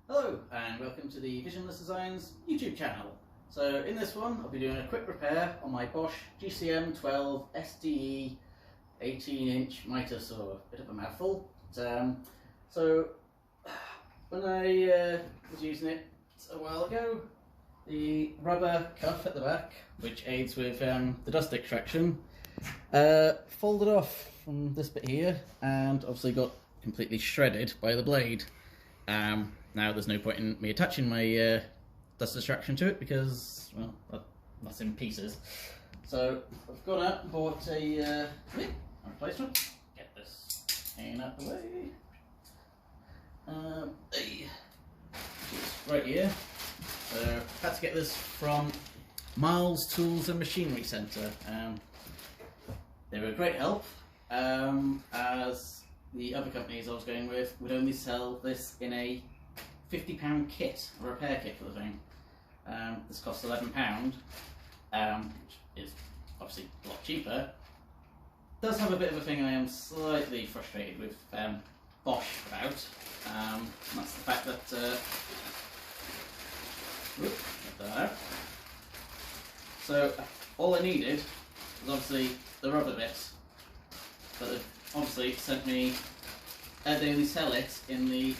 Hello and welcome to the Visionless Designs YouTube channel. So in this one I'll be doing a quick repair on my Bosch GCM12SDE 18-inch mitre saw. Bit of a mouthful. So when I was using it a while ago, the rubber cuff at the back, which aids with the dust extraction, folded off from this bit here and obviously got completely shredded by the blade. Now there's no point in me attaching my dust extraction to it because, well, that's in pieces. So I've gone out and bought a replacement. Get this hanging out the way. Right here. So I had to get this from Miles Tools and Machinery Centre. They were a great help, as the other companies I was going with would only sell this in a £50 kit, a repair kit for the thing. This costs £11, which is obviously a lot cheaper. Does have a bit of a thing I am slightly frustrated with Bosch about, and that's the fact that, get that out. So all I needed was obviously the rubber bit, but they've obviously sent me, they only sell it in the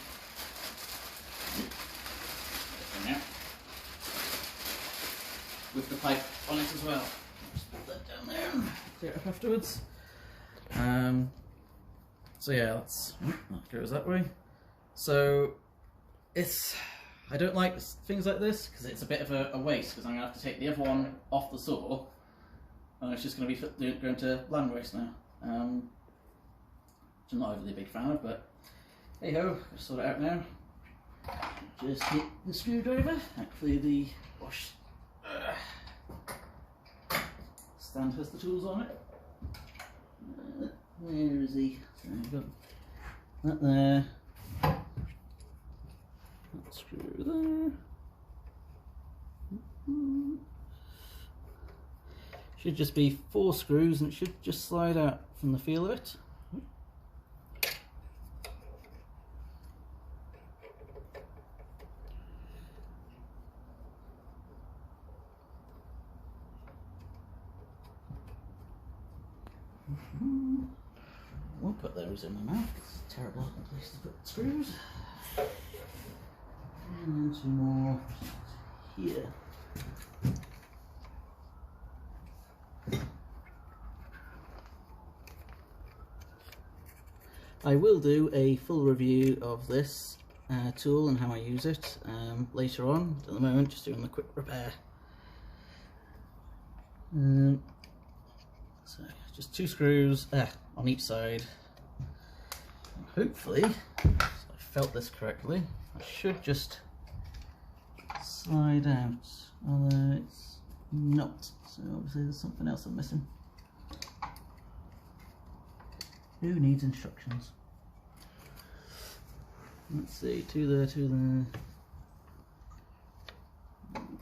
with the pipe on it as well. Just put that down there and clear it up afterwards. So yeah, that goes that way. So I don't like things like this because it's a bit of a waste, because I'm going to have to take the other one off the saw and it's just going to be going to land waste now. Which I'm not overly big fan of, but hey ho, I'll sort it out now. Just hit the screwdriver. Actually, the Bosch stand has the tools on it. Where is he? So we've got that there. That screw there. Should just be 4 screws, and it should just slide out from the feel of it. Won't put those in my mouth, it's a terrible place to put screws. And 2 more here. I will do a full review of this tool and how I use it later on. At the moment, just doing the quick repair. So just 2 screws on each side. And hopefully, if I felt this correctly, I should just slide out. Although it's not. So obviously there's something else I'm missing. Who needs instructions? Let's see, 2 there, 2 there.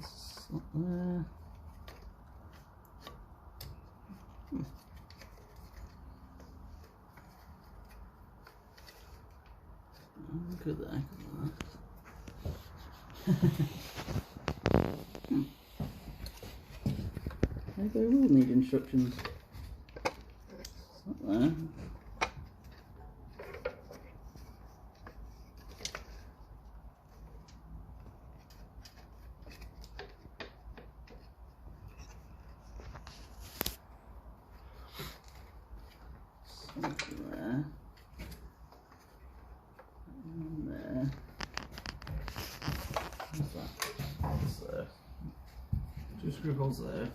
Slot there. Good there, good there. Maybe I will need instructions. It's not there. Something there. And there. What's that? What's there? 2 screw holes there.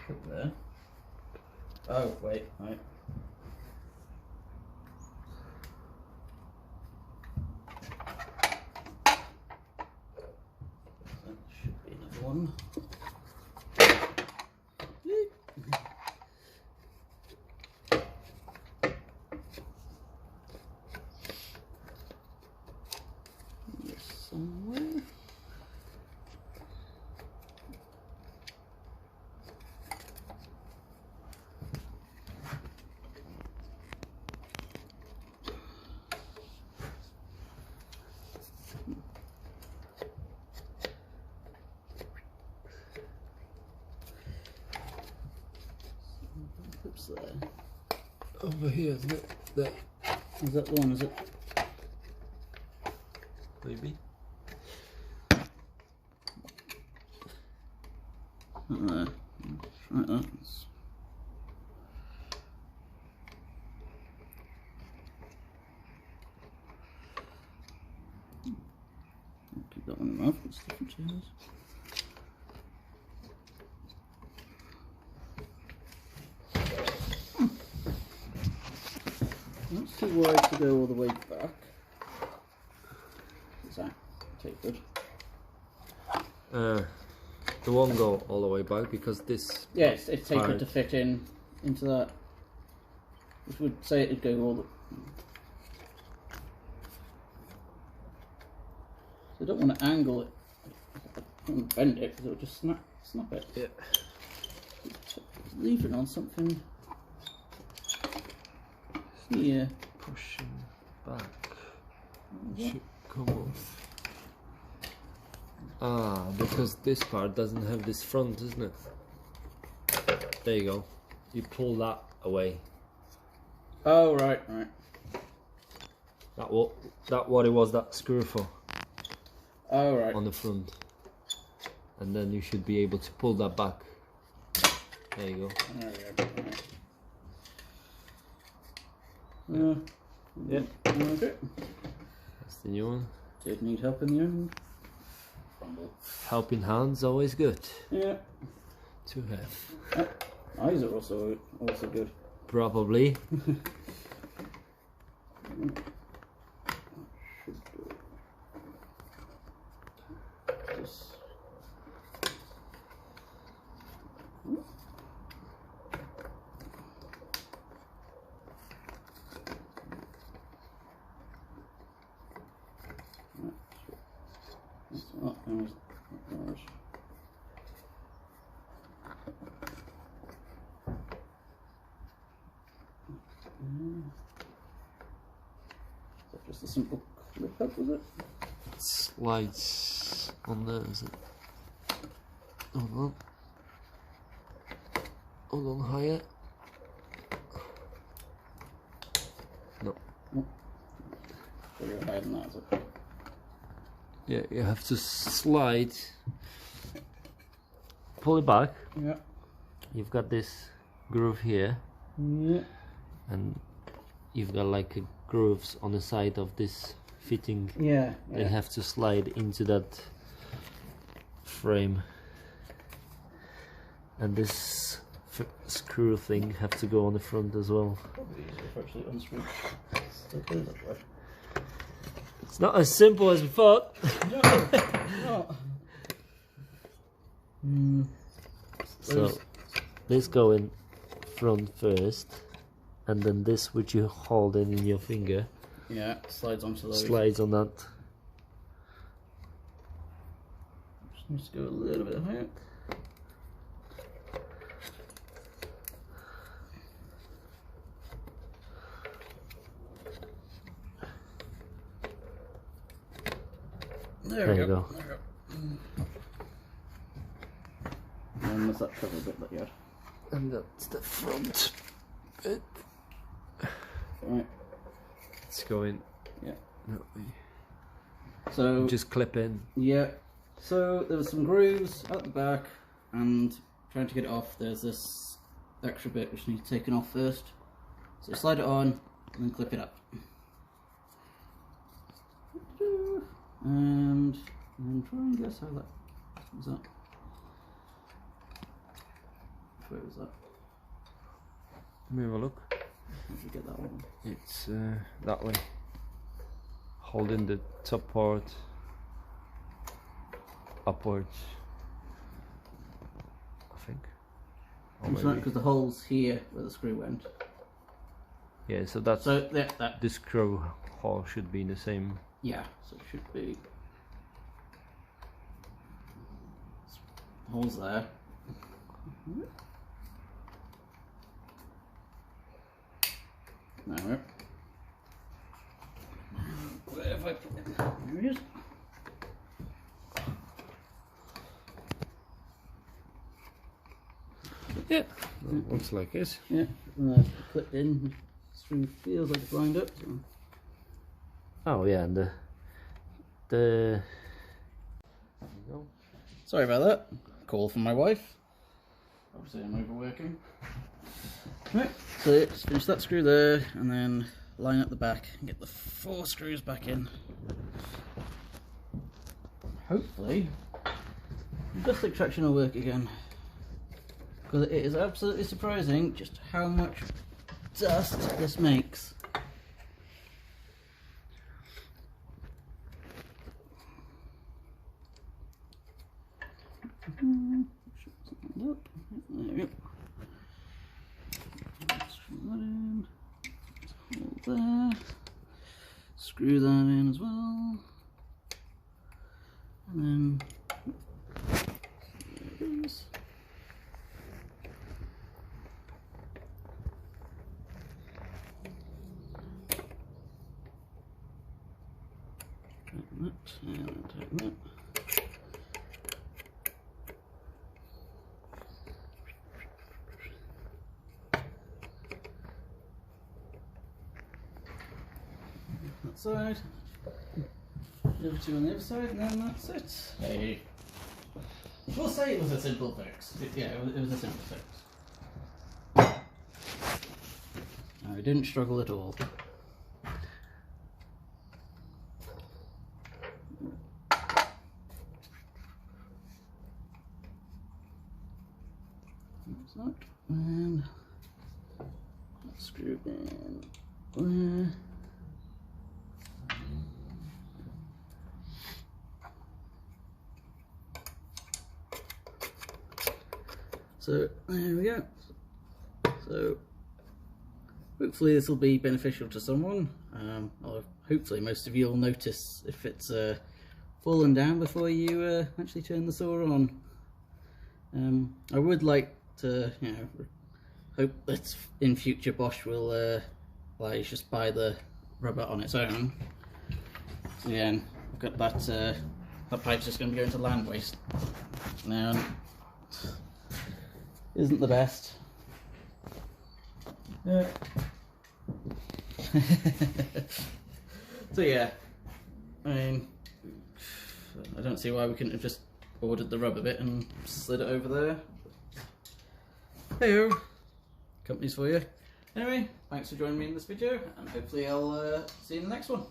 Put there. Oh, wait, right. That should be another one. Somewhere. over here, isn't it? There. Is that the one, is it? Maybe. Right that. Keep that one in the mouth, it's different chairs. Not too wide to go all the way back. Is that take good? It won't go all the way back because this. Yeah, it's tapered to fit into that. Which would say it'd go all the. So I don't want to angle it. I don't want to bend it because it'll just snap it. Yeah. Leave it on something. Yeah. Pushing back. It should come off. Ah, because this part doesn't have this front, isn't it? There you go. You pull that away. Oh right. That what it was that screw for. Oh right. On the front. And then you should be able to pull that back. There you go. There we go. Yeah. Okay. That's the new one. Did need help in the end. Helping hands always good. Yeah. To have. Eyes are also good. Probably. Just a simple clip up, was it? Slides on there, is it? Hold on higher. No. So you're higher than that, is it? Yeah, you have to slide. Pull it back. Yeah. You've got this groove here. Yeah. And you've got like grooves on the side of this fitting. Yeah. They have to slide into that frame. And this screw thing have to go on the front as well. Probably easier if actually unscrew. Still clear that way. It's not as simple as we thought. No. So this go in front first, and then this which you hold in your finger Yeah, slides onto those. slides on that. Just needs to go a little bit higher. There you go. There we go. And there's that cover bit that you had. And that's the front bit. Right. It's going. Yeah. No, So just clip in. yeah. So there was some grooves at the back, and trying to get it off, there's this extra bit which needs taken off first. So slide it on and then clip it up. And try and guess how that comes up. Where is that? Let me have a look. How did you get that one? It's that way. Holding the top part upwards, I think. Or maybe- Because the hole's here where the screw went. Yeah, so that's So yeah, that. the screw hole should be in the same. Yeah, so it should be. Holes there. Now, where have I put it? There it is. Yeah, looks like it. Yeah, clipped in. String feels like it's lined up. So. Oh yeah, and the there you go. Sorry about that. Call from my wife. Obviously I'm overworking. Right, so just finish that screw there and then line up the back and get the 4 screws back in. Hopefully dust extraction will work again, because it is absolutely surprising just how much dust this makes. There we go. Screw that in. Hold there. Screw that in as well. And then there it is. Tighten that and tighten that. That side, the other 2 on the other side, and then that's it. Hey, we'll say it was a simple fix. Yeah, it was a simple fix. I didn't struggle at all. That's that, and let's screw in there. So there we go. So hopefully this will be beneficial to someone. Or hopefully most of you will notice if it's fallen down before you actually turn the saw on. I would like to, you know, hope that in future Bosch will like just buy the rubber on its own. So yeah, and I've got that that pipe's just going to be going to land waste now. Isn't the best. So yeah, I mean, I don't see why we couldn't have just ordered the rubber bit and slid it over there. Hey-ho, companies for you. Anyway, thanks for joining me in this video, and hopefully I'll see you in the next one.